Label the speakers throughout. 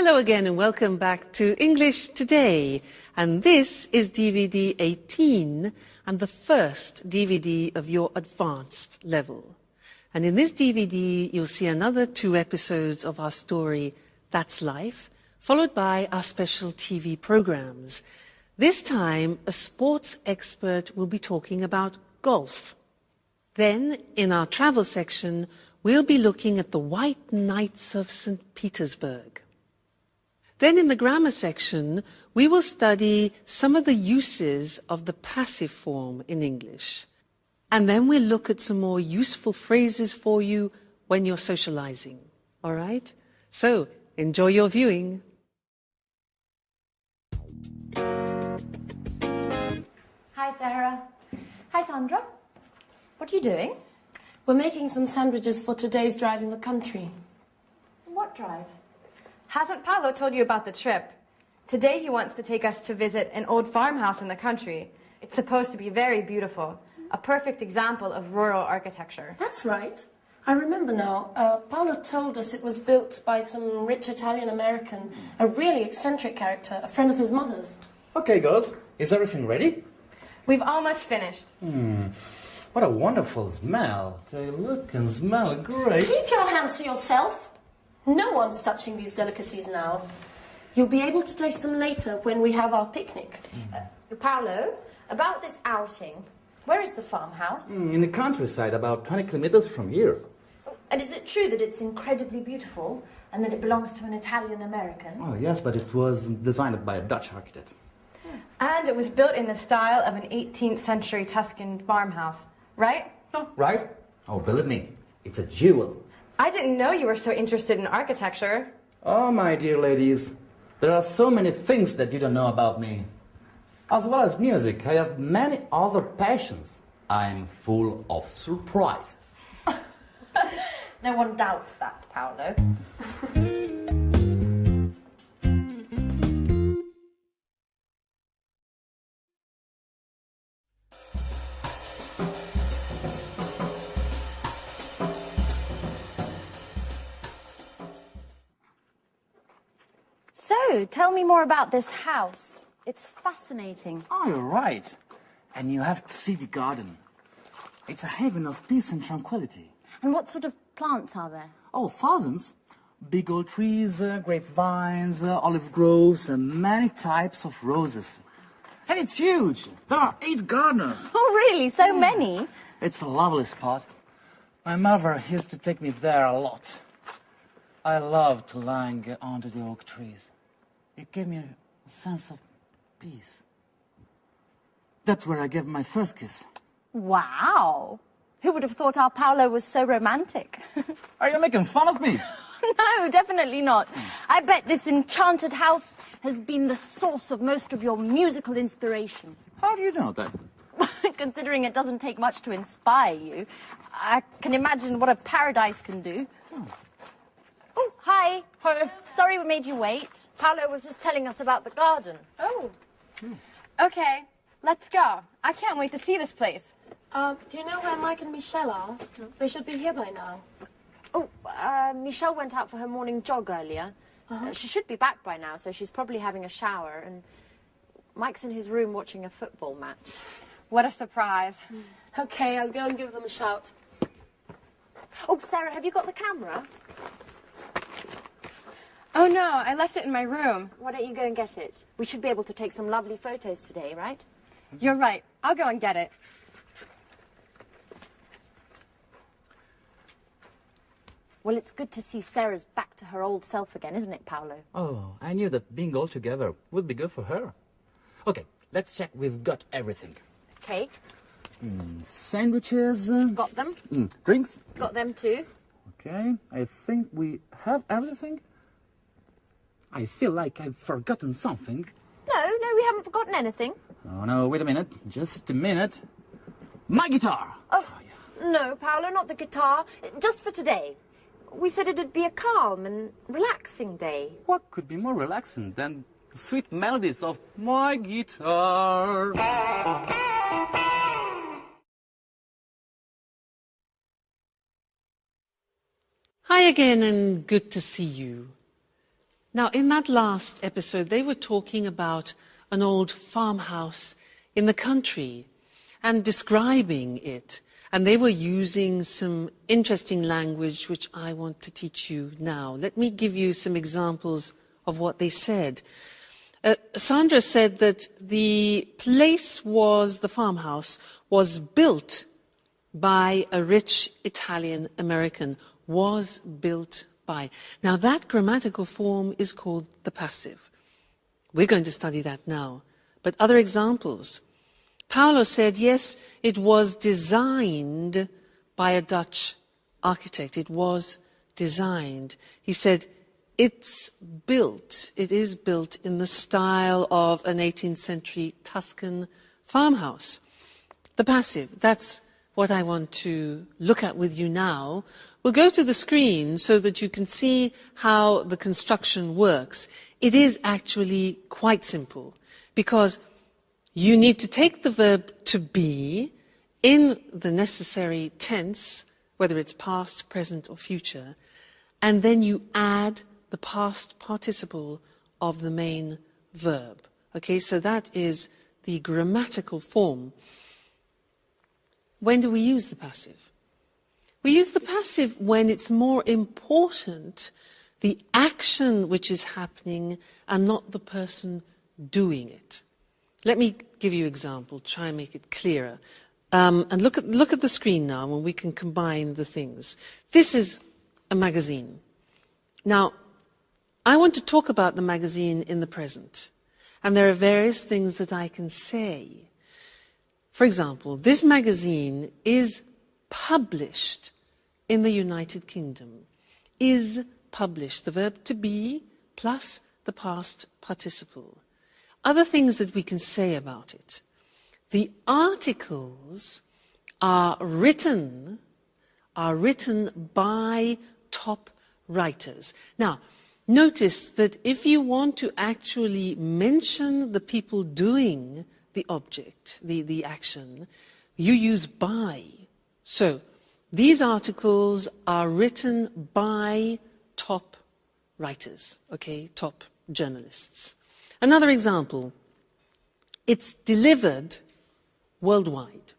Speaker 1: Hello again and welcome back to English Today. And this is DVD 18 and the first DVD of your advanced level. And in this DVD, you'll see another 2 episodes of our story, That's Life, followed by our special TV programs. This time, a sports expert will be talking about golf. Then, in our travel section, we'll be looking at the White Knights of St. Petersburg. Then in the grammar section, we will study some of the uses of the passive form in English. And then we'll look at some more useful phrases for you when you're socializing. All right? So, enjoy your viewing.
Speaker 2: Hi, Sarah. Hi, Sandra. What are you doing?
Speaker 3: We're making some sandwiches for today's drive in the country.
Speaker 2: What drive? Hasn't Paolo told you about the trip? Today he wants to take us to visit an old farmhouse in the country. It's supposed to be very beautiful. A perfect example of rural architecture.
Speaker 3: That's right. I remember now. Paolo told us it was built by some rich Italian-American, a really eccentric character, a friend of his mother's.
Speaker 4: Okay, girls. Is everything ready?
Speaker 2: We've almost finished.
Speaker 4: What a wonderful smell. They look and smell great.
Speaker 3: Keep your hands to yourself. No one's touching these delicacies now. You'll be able to taste them later when we have our picnic.
Speaker 2: Paolo, about this outing, where is the farmhouse?
Speaker 4: In the countryside, about 20 kilometers from here.
Speaker 2: And is it true that it's incredibly beautiful and that it belongs to an Italian-American?
Speaker 4: Oh, yes, but it was designed by a Dutch architect.
Speaker 2: And it was built in the style of an 18th century Tuscan farmhouse, right?
Speaker 4: Oh, right? Oh, believe me, it's a jewel.
Speaker 2: I didn't know you were so interested in architecture.
Speaker 4: Oh, my dear ladies, there are so many things that you don't know about me. As well as music, I have many other passions. I'm full of surprises.
Speaker 2: No one doubts that, Paolo. So, tell me more about this house. It's fascinating.
Speaker 4: Oh, you're right. And you have to see the garden. It's a haven of peace and tranquility.
Speaker 2: And what sort of plants are there?
Speaker 4: Oh, thousands. Big old trees, grapevines, olive groves, and many types of roses. And it's huge. There are 8 gardeners.
Speaker 2: Oh, really? So many?
Speaker 4: It's a lovely spot. My mother used to take me there a lot. I loved lying under the oak trees. It gave me a sense of peace. That's where I gave my first kiss.
Speaker 2: Wow. Who would have thought our Paolo was so romantic?
Speaker 4: Are you making fun of me?
Speaker 2: No, definitely not. I bet this enchanted house has been the source of most of your musical inspiration.
Speaker 4: How do you know that?
Speaker 2: Considering it doesn't take much to inspire you, I can imagine what a paradise can do. Oh, hi.
Speaker 4: Hi.
Speaker 2: Sorry we made you wait. Paolo was just telling us about the garden.
Speaker 3: Oh.
Speaker 2: Okay, let's go. I can't wait to see this place.
Speaker 3: Do you know where Mike and Michelle are? They should be here by now.
Speaker 5: Oh, Michelle went out for her morning jog earlier. She should be back by now, so she's probably having a shower. And Mike's in his room watching a football match.
Speaker 2: What a surprise.
Speaker 3: Okay, I'll go and give them a shout.
Speaker 5: Oh, Sarah, have you got the camera?
Speaker 2: Oh, no, I left it in my room.
Speaker 5: Why don't you go and get it? We should be able to take some lovely photos today, right?
Speaker 2: You're right. I'll go and get it.
Speaker 5: Well, it's good to see Sarah's back to her old self again, isn't it, Paolo?
Speaker 4: Oh, I knew that being all together would be good for her. Okay, let's check we've got everything.
Speaker 5: Okay,
Speaker 4: Sandwiches.
Speaker 5: got them.
Speaker 4: Drinks.
Speaker 5: Got them too.
Speaker 4: Okay, I think we have everything. I feel like I've forgotten something.
Speaker 5: No, we haven't forgotten anything.
Speaker 4: Oh, no, wait a minute. Just a minute. My guitar!
Speaker 5: No, Paolo, not the guitar. Just for today. We said it'd be a calm and relaxing day.
Speaker 4: What could be more relaxing than the sweet melodies of my guitar?
Speaker 1: Hi again and good to see you. Now, in that last episode, they were talking about an old farmhouse in the country and describing it. And they were using some interesting language which I want to teach you now. Let me give you some examples of what they said. Sandra said that the farmhouse was built by a rich Italian American, was built by. Now that grammatical form is called the passive. We're going to study that now. But other examples. Paolo said, yes, it was designed by a Dutch architect. It was designed. He said, it is built in the style of an 18th century Tuscan farmhouse. The passive, that's what I want to look at with you now. We'll go to the screen so that you can see how the construction works. It is actually quite simple because you need to take the verb to be in the necessary tense, whether it's past, present, or future, and then you add the past participle of the main verb. Okay, so that is the grammatical form. When do we use the passive? We use the passive when it's more important the action which is happening and not the person doing it. Let me give you an example, try and make it clearer. And look at the screen now when we can combine the things. This is a magazine. Now, I want to talk about the magazine in the present. And there are various things that I can say. For example, this magazine is published in the United Kingdom. Is published, the verb to be plus the past participle. Other things that we can say about it. The articles are written by top writers. Now, notice that if you want to actually mention the people doing the object, the action, you use by. So, these articles are written by top writers, okay, top journalists. Another example, it's delivered worldwide.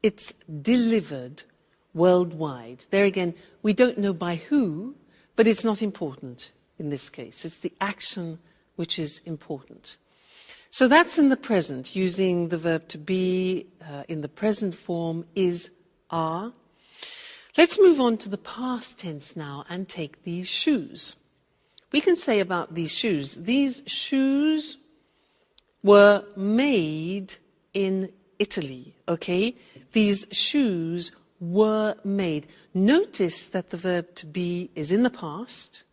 Speaker 1: It's delivered worldwide. There again, we don't know by who, but it's not important in this case. It's the action which is important. So that's in the present, using the verb to be in the present form is, are. Let's move on to the past tense now and take these shoes. We can say about these shoes were made in Italy, okay? These shoes were made. Notice that the verb to be is in the past,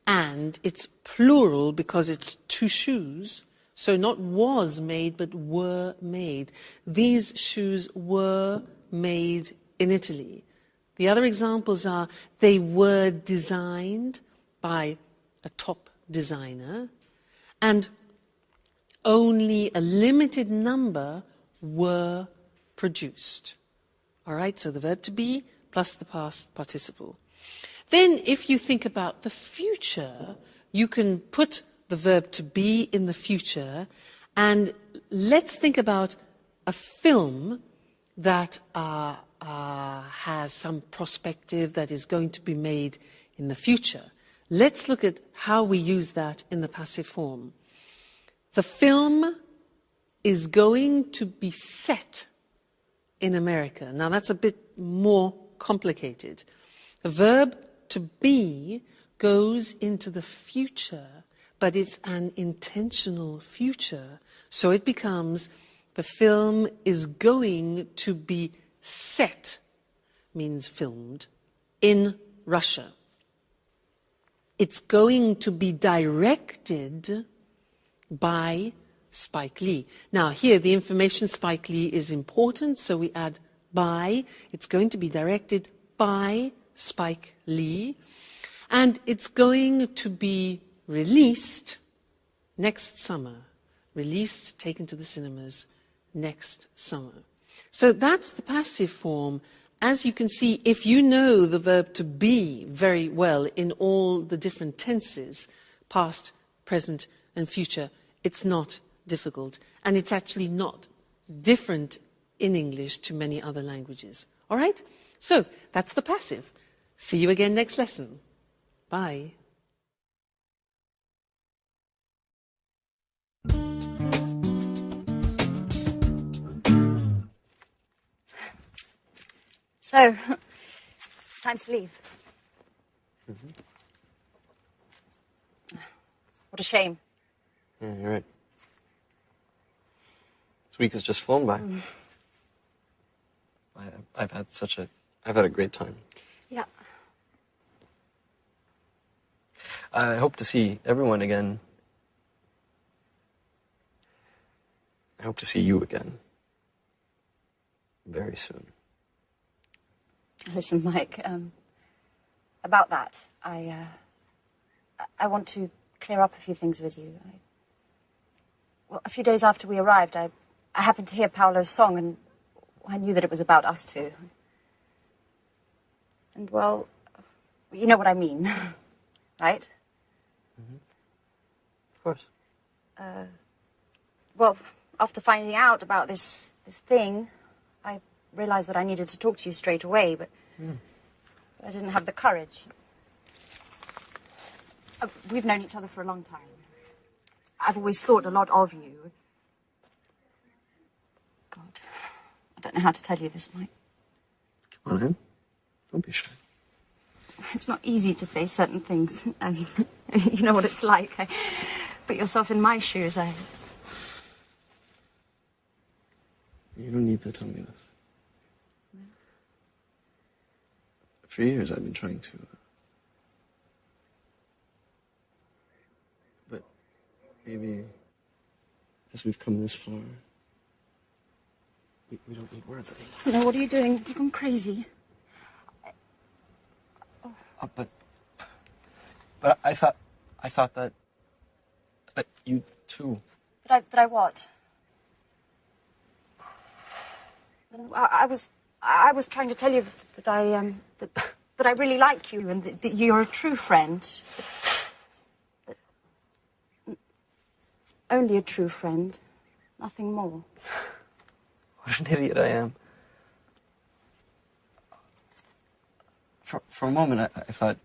Speaker 1: and it's plural because it's two shoes, so not was made, but were made. These shoes were made in Italy. The other examples are they were designed by a top designer, and only a limited number were produced. All right, so the verb to be plus the past participle. Then if you think about the future, you can put the verb to be in the future, and let's think about a film that has some perspective that is going to be made in the future. Let's look at how we use that in the passive form. The film is going to be set in America. Now that's a bit more complicated. The verb to be goes into the future, but it's an intentional future. So it becomes the film is going to be set, means filmed, in Russia. It's going to be directed by Spike Lee. Now here the information Spike Lee is important, so we add by. It's going to be directed by Spike Lee, and it's going to be released next summer. Released, taken to the cinemas next summer. So that's the passive form. As you can see, if you know the verb to be very well in all the different tenses, past, present, and future. It's not difficult, and it's actually not different in English to many other languages. All right? So that's the passive. See you again next lesson. Bye.
Speaker 5: So, it's time to leave. What a shame.
Speaker 6: Yeah, you're right. This week has just flown by. I've had a great time.
Speaker 5: Yeah.
Speaker 6: I hope to see everyone again. I hope to see you again. Very soon.
Speaker 5: Listen, Mike, about that, I want to clear up a few things with you. Well, a few days after we arrived, I happened to hear Paolo's song, and I knew that it was about us two. And, well, you know what I mean, right?
Speaker 6: Of course.
Speaker 5: Well, after finding out about this thing, I realized that I needed to talk to you straight away, but I didn't have the courage. We've known each other for a long time. I've always thought a lot of you. God, I don't know how to tell you this, Mike.
Speaker 6: Come on in. Don't be shy.
Speaker 5: It's not easy to say certain things. I mean, you know what it's like. Put yourself in my shoes.
Speaker 6: You don't need to tell me this. For years, I've been trying to. But maybe as we've come this far, we don't need words anymore.
Speaker 5: No, what are you doing? You've gone crazy.
Speaker 6: But I thought that you too.
Speaker 5: That I what? I was trying to tell you that I really like you and that you're a true friend. Only a true friend, nothing more.
Speaker 6: What an idiot I am. For a moment, I thought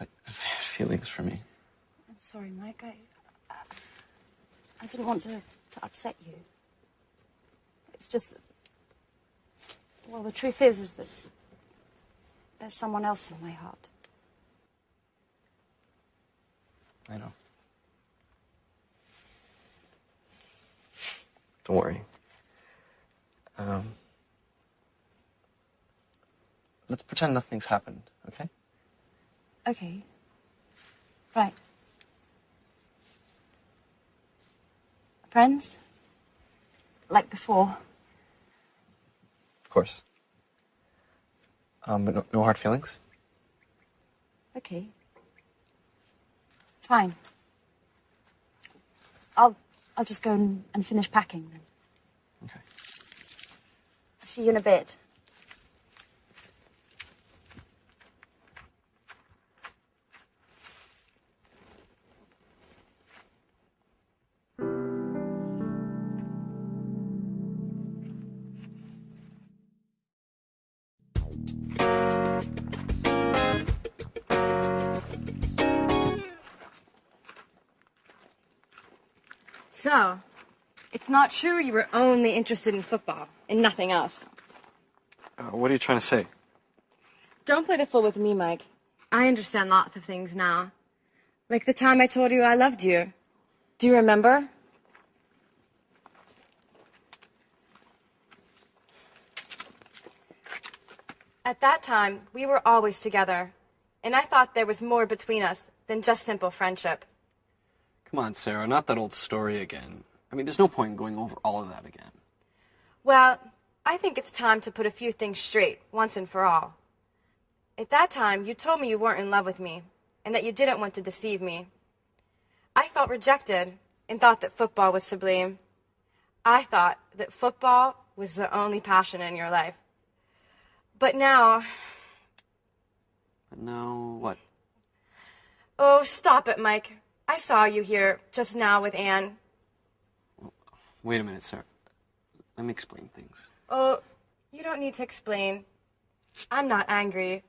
Speaker 6: you had feelings for me.
Speaker 5: I'm sorry, Mike. I didn't want to upset you. It's just that, well, the truth is that there's someone else in my heart.
Speaker 6: I know. Don't worry. Let's pretend nothing's happened, okay?
Speaker 5: Okay. Right. Friends? Like before?
Speaker 6: Of course. But no hard feelings?
Speaker 5: Okay. Fine. I'll just go and finish packing then.
Speaker 6: Okay.
Speaker 5: I'll see you in a bit. So, it's not true you were only interested in football and nothing else.
Speaker 6: What are you trying to say?
Speaker 2: Don't play the fool with me, Mike. I understand lots of things now. Like the time I told you I loved you. Do you remember? At that time, we were always together. And I thought there was more between us than just simple friendship.
Speaker 6: Come on, Sarah, not that old story again. I mean, there's no point in going over all of that again.
Speaker 2: Well, I think it's time to put a few things straight, once and for all. At that time, you told me you weren't in love with me, and that you didn't want to deceive me. I felt rejected, and thought that football was to blame. I thought that football was the only passion in your life. But now...
Speaker 6: But now what?
Speaker 2: Oh, stop it, Mike. I saw you here just now with Anne.
Speaker 6: Wait a minute, Sarah. Let me explain things.
Speaker 2: Oh, you don't need to explain. I'm not angry.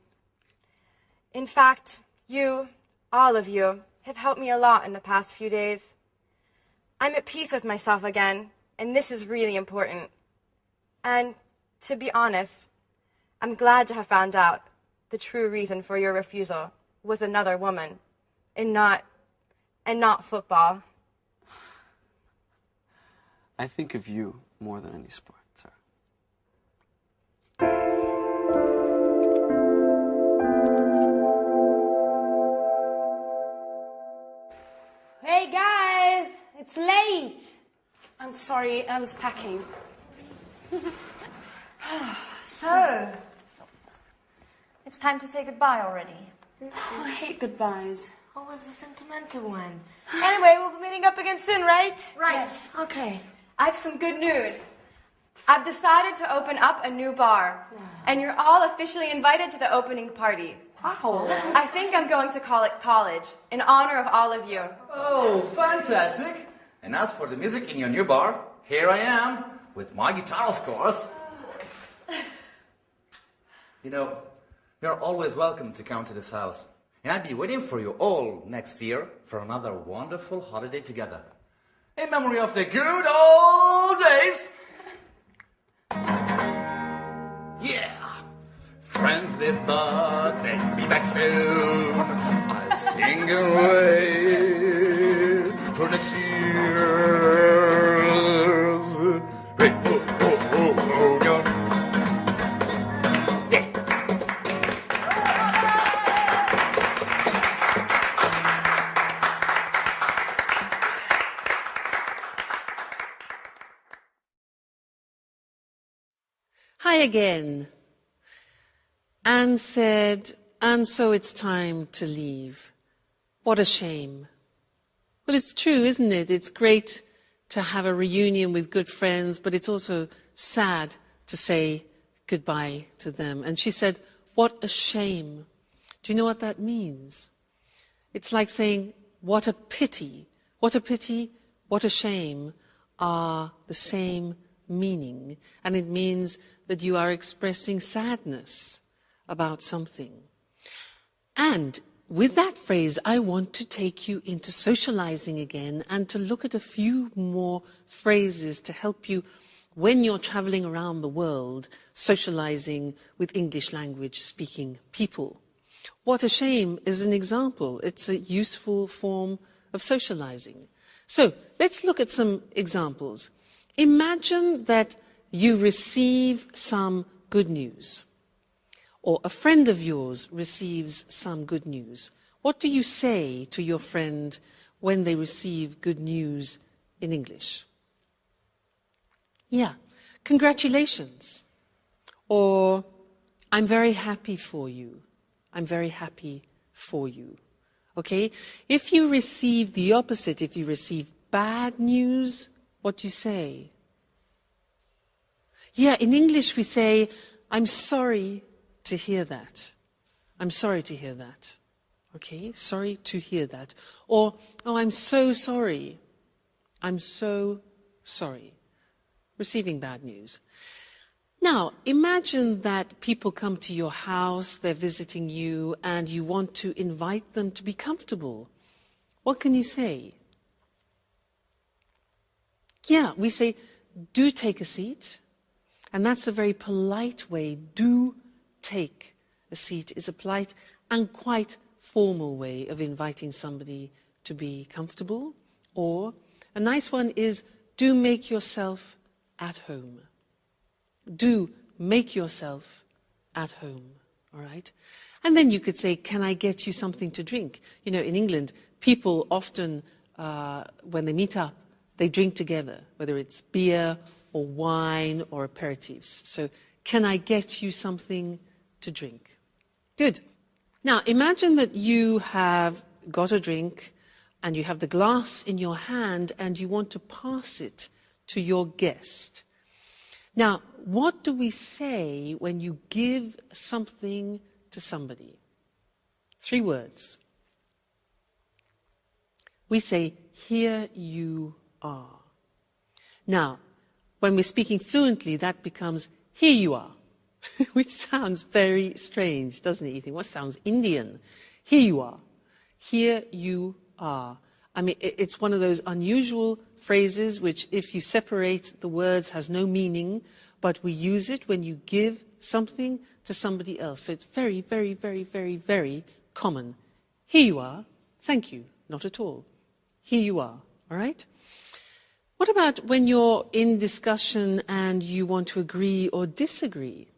Speaker 2: In fact, you, all of you, have helped me a lot in the past few days. I'm at peace with myself again, and this is really important. And, to be honest, I'm glad to have found out the true reason for your refusal was another woman, and not football.
Speaker 6: I think of you more than any sport, Sarah.
Speaker 7: Hey guys, it's late.
Speaker 3: I'm sorry, I was packing.
Speaker 5: So, it's time to say goodbye already.
Speaker 3: Oh, I hate goodbyes.
Speaker 7: Oh, it was a sentimental one. Anyway, we'll be meeting up again soon, right?
Speaker 2: Right.
Speaker 3: Yes.
Speaker 2: Okay. I have some good news. I've decided to open up a new bar, and you're all officially invited to the opening party.
Speaker 7: Oh.
Speaker 2: I think I'm going to call it college, in honor of all of you.
Speaker 4: Oh, fantastic. And as for the music in your new bar, here I am, with my guitar, of course. You know, you're always welcome to come to this house. And I'll be waiting for you all next year for another wonderful holiday together. In memory of the good old days. Yeah. Friends live but they'll be back soon. I'll sing away for next year's. Hey, oh, oh, oh, oh, God. Yeah.
Speaker 1: Hi again. Anne said, and so it's time to leave. What a shame. Well, it's true, isn't it? It's great to have a reunion with good friends, but it's also sad to say goodbye to them. And she said, what a shame. Do you know what that means? It's like saying, what a pity. What a pity, what a shame are the same meaning. And it means that you are expressing sadness about something. And with that phrase, I want to take you into socializing again and to look at a few more phrases to help you when you're traveling around the world, socializing with English language speaking people. What a shame is an example. It's a useful form of socializing. So let's look at some examples. Imagine that you receive some good news, or a friend of yours receives some good news. What do you say to your friend when they receive good news in English? Yeah, congratulations. Or, I'm very happy for you. I'm very happy for you. Okay? If you receive the opposite, if you receive bad news, what do you say? Yeah, in English we say, I'm sorry to hear that. I'm sorry to hear that. Okay? Sorry to hear that. Or, oh, I'm so sorry. I'm so sorry. Receiving bad news. Now, imagine that people come to your house, they're visiting you, and you want to invite them to be comfortable. What can you say? Yeah, we say, do take a seat. And that's a very polite way. Do take a seat is a polite and quite formal way of inviting somebody to be comfortable. Or a nice one is, do make yourself at home. Do make yourself at home, all right? And then you could say, can I get you something to drink? You know, in England, people often, when they meet up, they drink together, whether it's beer or wine or aperitifs. So, can I get you something to drink? Good. Now, imagine that you have got a drink and you have the glass in your hand and you want to pass it to your guest. Now, what do we say when you give something to somebody? 3 words. we say, here you are. Now, when we're speaking fluently, that becomes, here you are, which sounds very strange, doesn't it? You think, what sounds Indian? Here you are. Here you are. I mean, it's one of those unusual phrases which, if you separate the words, has no meaning, but we use it when you give something to somebody else. So it's very, very, very, very, very common. Here you are. Thank you. Not at all. Here you are. All right? What about when you're in discussion and you want to agree or disagree?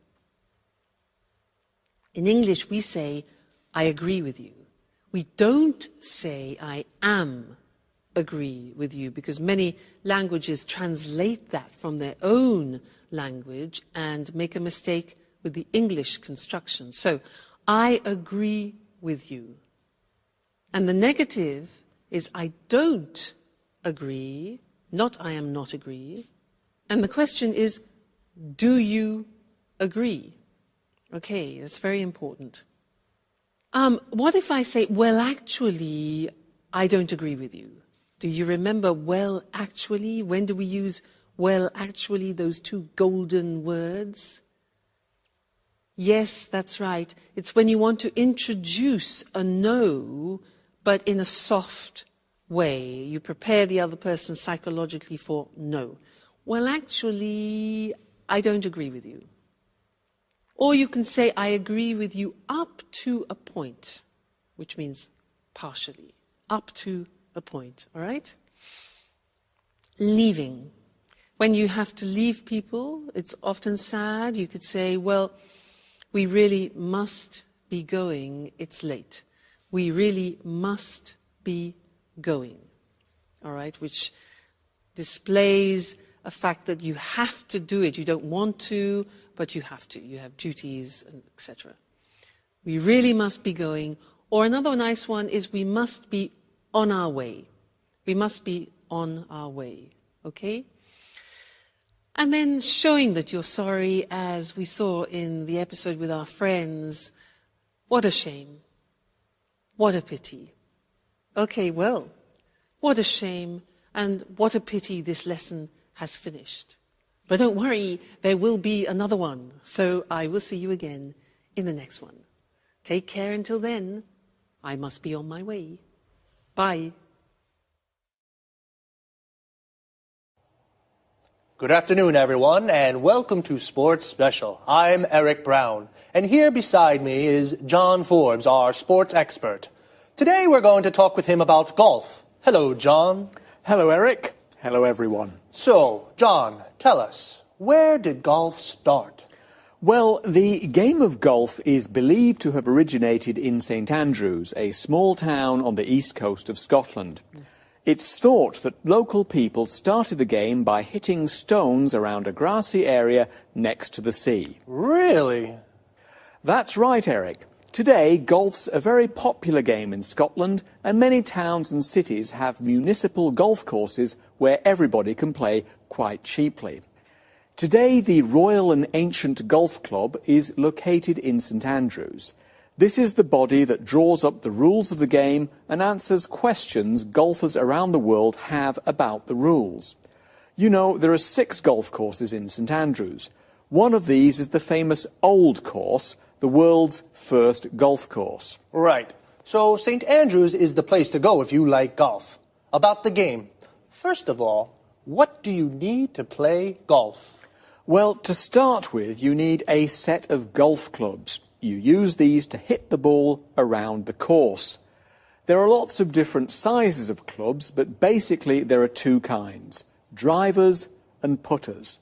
Speaker 1: In English, we say, I agree with you. We don't say, I am agree with you, because many languages translate that from their own language and make a mistake with the English construction. So, I agree with you. And the negative is, I don't agree, not I am not agree. And the question is, do you agree? Okay, that's very important. What if I say, well, actually, I don't agree with you? Do you remember, well, actually? When do we use, well, actually, those two golden words? Yes, that's right. It's when you want to introduce a no, but in a soft way. You prepare the other person psychologically for no. Well, actually, I don't agree with you. Or you can say, I agree with you up to a point, which means partially, up to a point, all right? Leaving. When you have to leave people, it's often sad. You could say, well, we really must be going. It's late. We really must be going, all right? Which displays a fact that you have to do it. You don't want to, but you have to. You have duties, etc. We really must be going. Or another nice one is, we must be on our way. We must be on our way, okay? And then showing that you're sorry, as we saw in the episode with our friends. What a shame. What a pity. Okay, well, what a shame, and what a pity this lesson has finished. But don't worry, there will be another one. So I will see you again in the next one. Take care until then. I must be on my way. Bye.
Speaker 8: Good afternoon, everyone, and welcome to Sports Special. I'm Eric Brown, and here beside me is John Forbes, our sports expert. Today we're going to talk with him about golf. Hello, John.
Speaker 9: Hello, Eric. Hello, everyone.
Speaker 8: So, John, tell us, where did golf start?
Speaker 9: Well, the game of golf is believed to have originated in St Andrews, a small town on the east coast of Scotland. It's thought that local people started the game by hitting stones around a grassy area next to the sea.
Speaker 8: Really?
Speaker 9: That's right, Eric. Today, golf's a very popular game in Scotland, and many towns and cities have municipal golf courses where everybody can play quite cheaply. Today, the Royal and Ancient Golf Club is located in St Andrews. This is the body that draws up the rules of the game and answers questions golfers around the world have about the rules. You know, there are 6 golf courses in St Andrews. One of these is the famous Old Course, the world's first golf course.
Speaker 8: Right. So St Andrews is the place to go if you like golf. About the game. First of all, what do you need to play golf?
Speaker 9: Well, to start with, you need a set of golf clubs. You use these to hit the ball around the course. There are lots of different sizes of clubs, but basically there are 2 kinds: drivers and putters.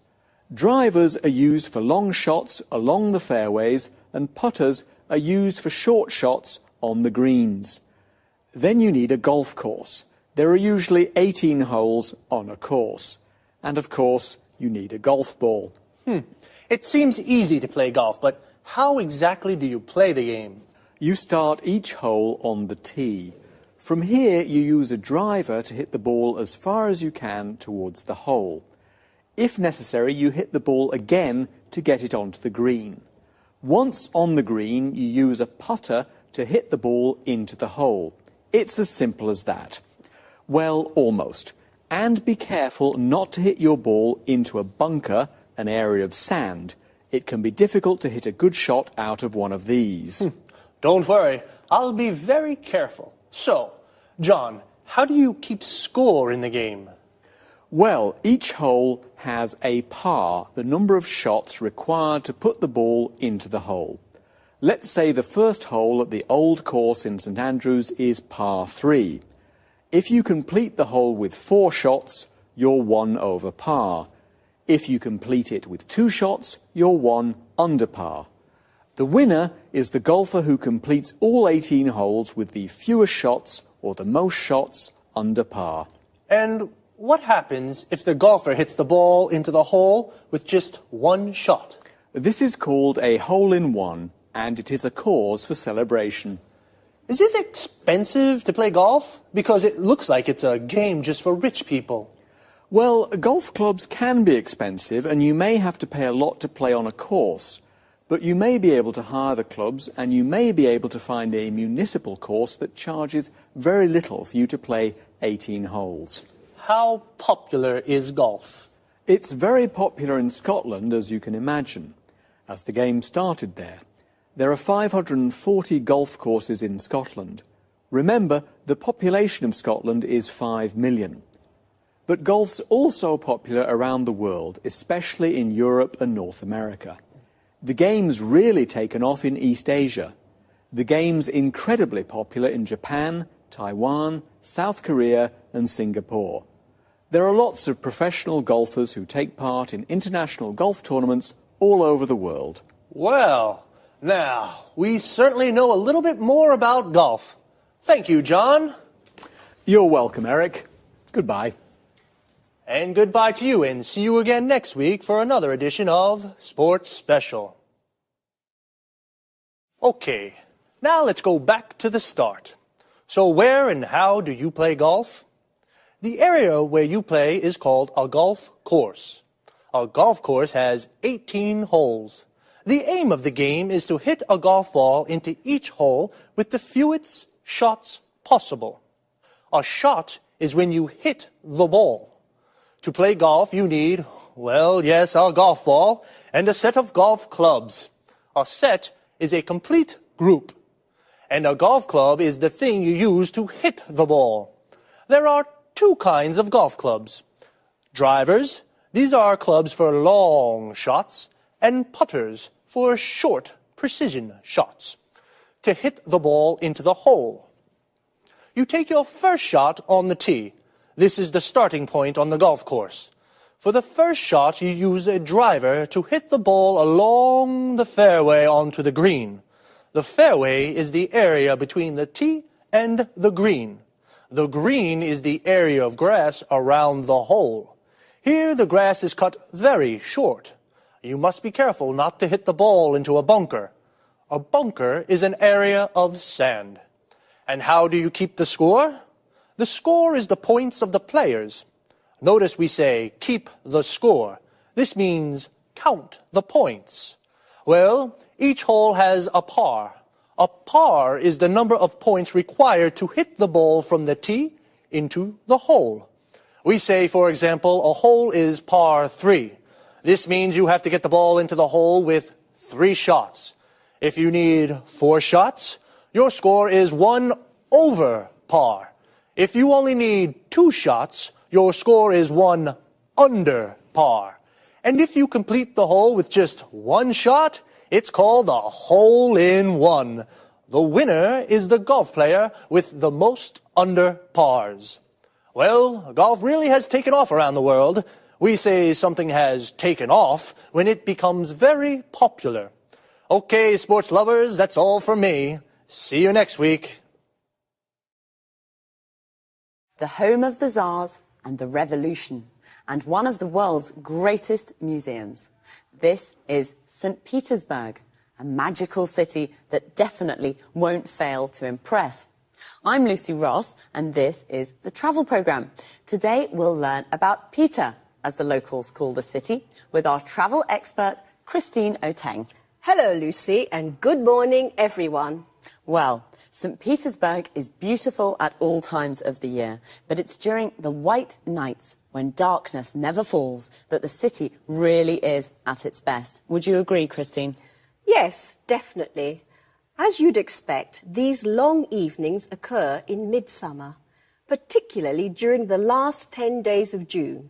Speaker 9: Drivers are used for long shots along the fairways, and putters are used for short shots on the greens. Then you need a golf course. There are usually 18 holes on a course. And of course, you need a golf ball.
Speaker 8: It seems easy to play golf, but how exactly do you play the game?
Speaker 9: You start each hole on the tee. From here, you use a driver to hit the ball as far as you can towards the hole. If necessary, you hit the ball again to get it onto the green. Once on the green, you use a putter to hit the ball into the hole. It's as simple as that. Well, almost. And be careful not to hit your ball into a bunker, an area of sand. It can be difficult to hit a good shot out of one of these.
Speaker 8: Don't worry, I'll be very careful. So, John, how do you keep score in the game?
Speaker 9: Well, each hole has a par, the number of shots required to put the ball into the hole. Let's say the first hole at the old course in St Andrews is par 3. If you complete the hole with 4 shots, you're 1 over par. If you complete it with 2 shots, you're 1 under par. The winner is the golfer who completes all 18 holes with the fewest shots or the most shots under par.
Speaker 8: And what happens if the golfer hits the ball into the hole with just 1 shot?
Speaker 9: This is called a hole-in-one, and it is a cause for celebration.
Speaker 8: Is it expensive to play golf? Because it looks like it's a game just for rich people.
Speaker 9: Well, golf clubs can be expensive, and you may have to pay a lot to play on a course. But you may be able to hire the clubs, and you may be able to find a municipal course that charges very little for you to play 18 holes.
Speaker 8: How popular is golf?
Speaker 9: It's very popular in Scotland, as you can imagine, as the game started there. There are 540 golf courses in Scotland. Remember, the population of Scotland is 5 million. But golf's also popular around the world, especially in Europe and North America. The game's really taken off in East Asia. The game's incredibly popular in Japan, Taiwan, South Korea and Singapore. There are lots of professional golfers who take part in international golf tournaments all over the world.
Speaker 8: Well, now, we certainly know a little bit more about golf. Thank you, John.
Speaker 9: You're welcome, Eric. Goodbye.
Speaker 8: And goodbye to you, and see you again next week for another edition of Sports Special. Okay, now let's go back to the start. So where and how do you play golf? The area where you play is called a golf course. A golf course has 18 holes. The aim of the game is to hit a golf ball into each hole with the fewest shots possible. A shot is when you hit the ball. To play golf, you need, well, yes, a golf ball and a set of golf clubs. A set is a complete group. And a golf club is the thing you use to hit the ball. There are 2 kinds of golf clubs. Drivers, these are clubs for long shots, and putters for short precision shots, to hit the ball into the hole. You take your first shot on the tee. This is the starting point on the golf course. For the first shot, you use a driver to hit the ball along the fairway onto the green. The fairway is the area between the tee and the green. The green is the area of grass around the hole. Here, the grass is cut very short. You must be careful not to hit the ball into a bunker. A bunker is an area of sand. And how do you keep the score? The score is the points of the players. Notice we say, keep the score. This means count the points. Well, each hole has a par. A par is the number of points required to hit the ball from the tee into the hole. We say, for example, a hole is par 3. This means you have to get the ball into the hole with 3 shots. If you need 4 shots, your score is 1 over par. If you only need 2 shots, your score is 1 under par. And if you complete the hole with just 1 shot, it's called a hole-in-one. The winner is the golf player with the most under pars. Well, golf really has taken off around the world. We say something has taken off when it becomes very popular. Okay, sports lovers, that's all from me. See you next week.
Speaker 10: The home of the Tsars and the Revolution, and one of the world's greatest museums. This is St. Petersburg, a magical city that definitely won't fail to impress. I'm Lucy Ross, and this is the travel programme. Today we'll learn about Peter, as the locals call the city, with our travel expert, Christine Oteng.
Speaker 11: Hello, Lucy, and good morning, everyone.
Speaker 10: Well, St. Petersburg is beautiful at all times of the year, but it's during the white nights, when darkness never falls, that the city really is at its best. Would you agree, Christine?
Speaker 11: Yes, definitely. As you'd expect, these long evenings occur in midsummer, particularly during the last 10 days of June.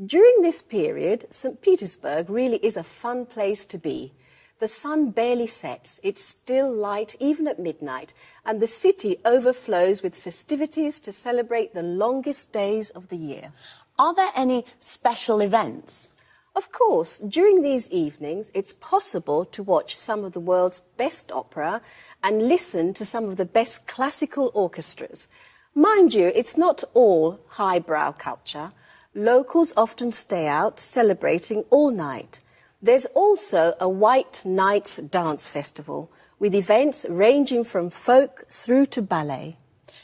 Speaker 11: During this period, St. Petersburg really is a fun place to be. The sun barely sets, it's still light even at midnight, and the city overflows with festivities to celebrate the longest days of the year.
Speaker 10: Are there any special events?
Speaker 11: Of course, during these evenings, it's possible to watch some of the world's best opera and listen to some of the best classical orchestras. Mind you, it's not all highbrow culture. Locals often stay out celebrating all night. There's also a White Nights Dance Festival, with events ranging from folk through to ballet.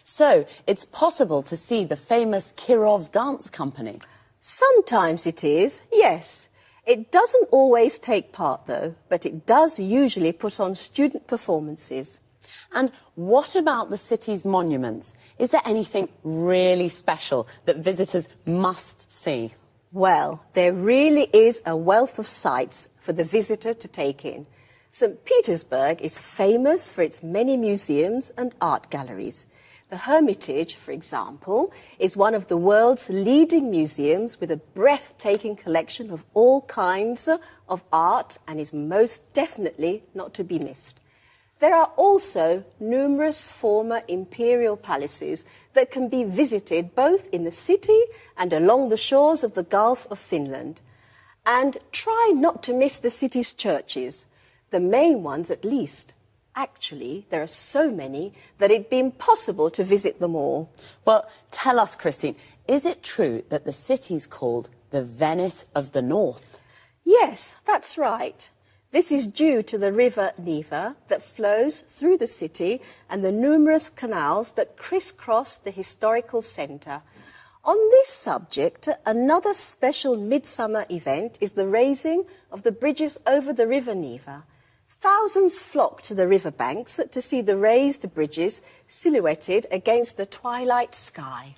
Speaker 10: So, it's possible to see the famous Kirov Dance Company?
Speaker 11: Sometimes it is, yes. It doesn't always take part, though, but it does usually put on student performances.
Speaker 10: And what about the city's monuments? Is there anything really special that visitors must see?
Speaker 11: Well, there really is a wealth of sights for the visitor to take in. St. Petersburg is famous for its many museums and art galleries. The Hermitage, for example, is one of the world's leading museums with a breathtaking collection of all kinds of art and is most definitely not to be missed. There are also numerous former imperial palaces that can be visited both in the city and along the shores of the Gulf of Finland. And try not to miss the city's churches, the main ones at least. Actually, there are so many that it'd be impossible to visit them all.
Speaker 10: Well, tell us, Christine, is it true that the city's called the Venice of the North?
Speaker 11: Yes, that's right. This is due to the river Neva that flows through the city and the numerous canals that crisscross the historical centre. On this subject, another special midsummer event is the raising of the bridges over the river Neva. Thousands flock to the riverbanks to see the raised bridges silhouetted against the twilight sky.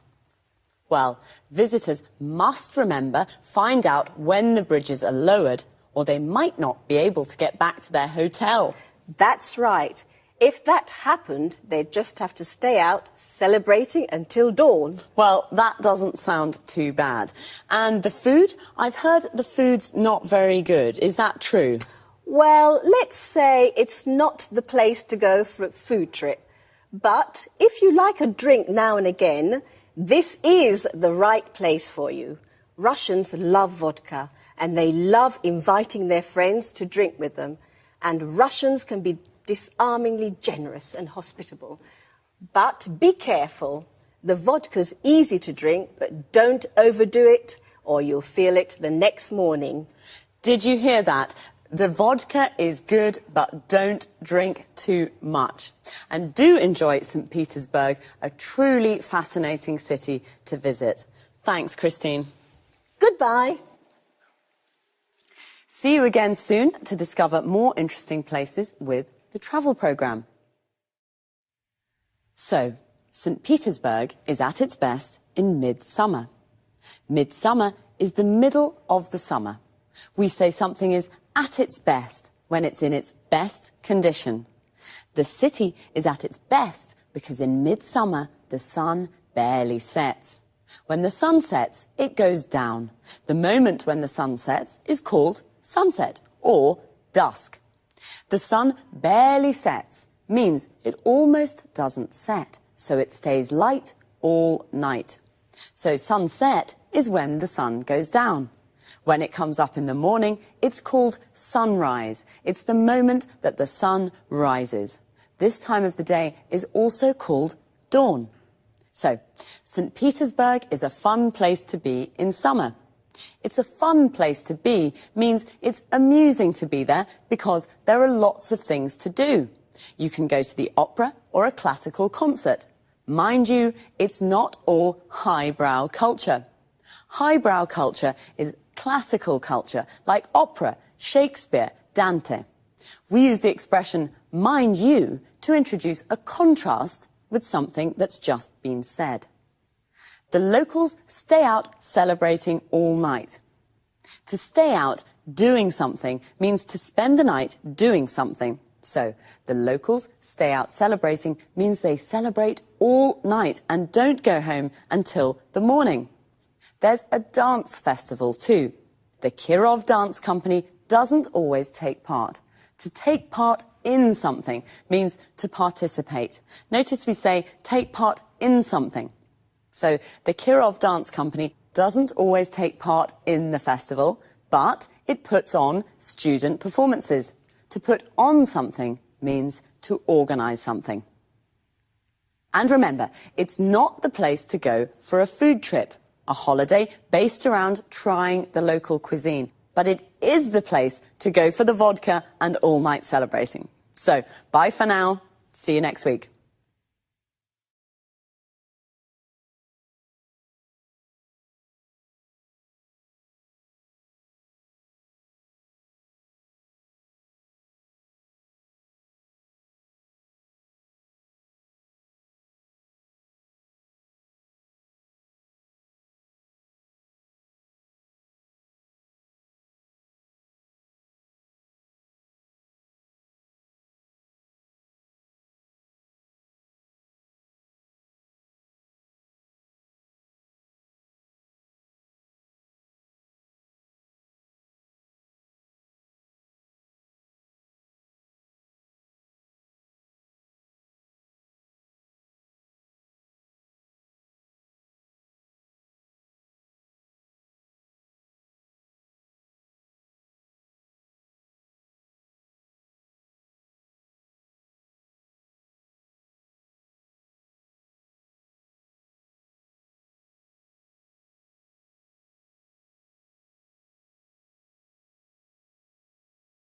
Speaker 10: Well, visitors must find out when the bridges are lowered, or they might not be able to get back to their hotel.
Speaker 11: That's right. If that happened, they'd just have to stay out celebrating until dawn.
Speaker 10: Well, that doesn't sound too bad. And the food? I've heard the food's not very good. Is that true?
Speaker 11: Well, let's say it's not the place to go for a food trip. But if you like a drink now and again, this is the right place for you. Russians love vodka, and they love inviting their friends to drink with them. And Russians can be disarmingly generous and hospitable. But be careful. The vodka's easy to drink, but don't overdo it, or you'll feel it the next morning.
Speaker 10: Did you hear that? The vodka is good, but don't drink too much. And do enjoy St. Petersburg, a truly fascinating city to visit. Thanks, Christine.
Speaker 11: Goodbye.
Speaker 10: See you again soon to discover more interesting places with the travel programme. So, St. Petersburg is at its best in midsummer. Midsummer is the middle of the summer. We say something is at its best when it's in its best condition. The city is at its best because in midsummer the sun barely sets. When the sun sets, it goes down. The moment when the sun sets is called sunset or dusk. The sun barely sets means it almost doesn't set, so it stays light all night. So sunset is when the sun goes down. When it comes up in the morning, it's called sunrise. It's the moment that the sun rises. This time of the day is also called dawn. So, St. Petersburg is a fun place to be in summer. It's a fun place to be means it's amusing to be there because there are lots of things to do. You can go to the opera or a classical concert. Mind you, it's not all highbrow culture. Highbrow culture is classical culture, like opera, Shakespeare, Dante. We use the expression, mind you, to introduce a contrast with something that's just been said. The locals stay out celebrating all night. To stay out doing something means to spend the night doing something. So, the locals stay out celebrating means they celebrate all night and don't go home until the morning. There's a dance festival too. The Kirov Dance Company doesn't always take part. To take part in something means to participate. Notice we say take part in something. So the Kirov Dance Company doesn't always take part in the festival, but it puts on student performances. To put on something means to organise something. And remember, it's not the place to go for a food trip, a holiday based around trying the local cuisine. But it is the place to go for the vodka and all-night celebrating. So, bye for now. See you next week.